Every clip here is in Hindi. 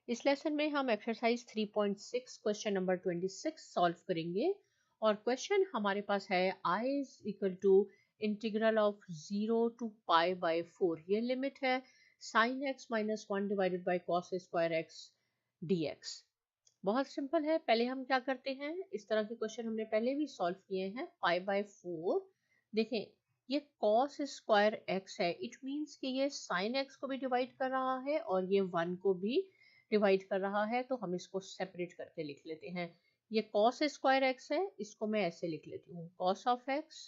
इस लेसन में हम एक्सरसाइज 3.6 क्वेश्चन नंबर 26 सॉल्व करेंगे और क्वेश्चन हमारे पास है I is equal to integral of 0 to pi by 4। ये लिमिट है sin x minus 1 divided by cos square x dx। बहुत सिंपल है। पहले हम क्या करते हैं, इस तरह के क्वेश्चन हमने पहले भी सॉल्व किए हैं। पाई बाय 4, देखें ये cos स्क्वायर x है, इट मीन्स कि ये sin x को भी डिवाइड कर रहा है और ये 1 को भी डिवाइड कर रहा है, तो हम इसको सेपरेट करके लिख लेते हैं। ये cos स्क्वायर x है, इसको मैं ऐसे लिख लेती हूँ cos of x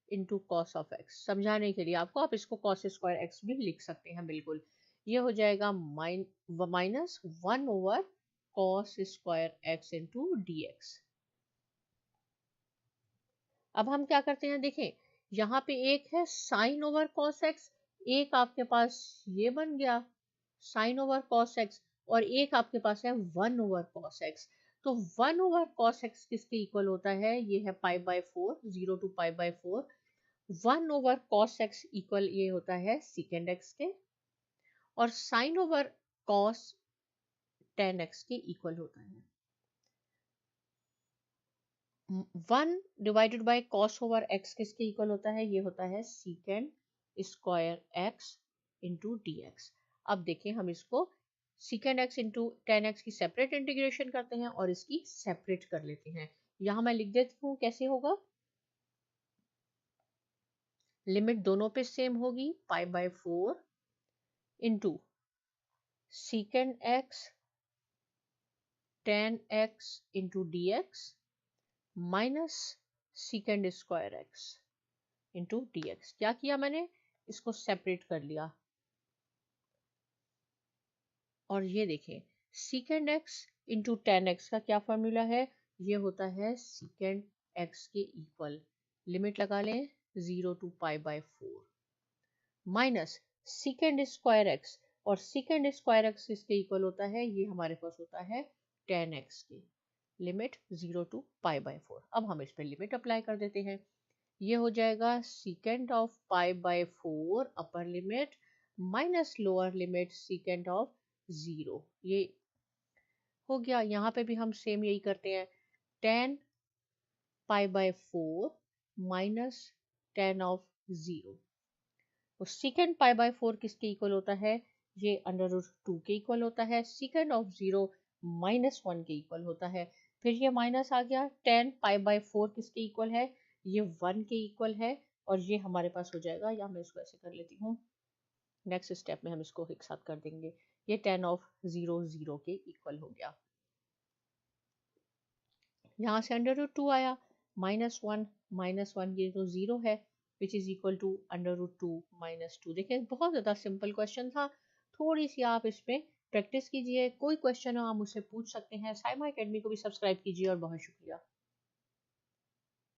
into cos of x। समझाने के लिए आपको आप इसको cos स्क्वायर x भी लिख सकते हैं, बिल्कुल। ये हो जाएगा minus 1 over cos square x into dx। अब हम क्या करते हैं, देखें यहाँ पे एक है साइन ओवर cos x, एक आपके पास ये बन गया साइन ओवर cos x, और एक आपके पास है 1 ओवर cos x। तो 1 ओवर cos x किसके इक्वल होता है, ये है pi by 4, 0 to pi by 4। 1 over cos x equal ये होता है secant x के, और sine over cos tan x के इक्वल होता है 1 divided by cos over x किसके इक्वल होता है, ये होता है secant square x into dx। अब देखें हम इसको secant x into tan x की सेपरेट इंटीग्रेशन करते हैं और इसकी सेपरेट कर लेते हैं। यहां मैं लिख देती हूँ कैसे होगा। लिमिट दोनों पे सेम होगी, पाई by 4 into secant x tan x into dx minus secant square x into dx। क्या किया मैंने, इसको सेपरेट कर लिया, और ये देखें secant x into tan x का क्या फॉर्मूला है, ये होता है secant x के इक्वल, लिमिट लगा लें 0 to pi by 4 minus secant square x, और secant स्क्वायर x इसके इक्वल होता है, ये हमारे पास होता है tan x के, लिमिट 0 टू पाई बाय 4। अब हम इस पर लिमिट अप्लाई कर देते हैं। ये हो जाएगा secant of pi by 4 upper limit minus lower limit secant of 0। ये हो गया। यहाँ पे भी हम सेम यही करते हैं, tan pi by 4 minus tan of 0। तो secant पाई बाय 4 किसके इक्वल होता है, ये अंडर रूट 2 के इक्वल होता है। secant ऑफ 0 माइनस 1 के इक्वल होता है। फिर ये माइनस आ गया, tan पाई बाय 4 किसके इक्वल है, ये 1 के इक्वल है, और ये हमारे पास हो जाएगा, या मैं इसको ऐसे कर लेती हूँ, नेक्स्ट स्टेप में हम इसको एक साथ कर देंगे, ये tan ऑफ 0 0 के इक्वल हो गया। यहाँ से अंडर रूट 2 आया, माइनस 1 ये तो 0 है, which is equal to under root 2 minus 2। देखिए बहुत ज़्यादा सिंपल क्वेश्चन था, थोड़ी सी आप इसमें प्रैक्टिस कीजिए। कोई क्वेश्चन हो आप मुझसे पूछ सकते हैं। साइमा एकेडमी को भी सब्सक्राइब कीजिए, और बहुत शुक्रिया।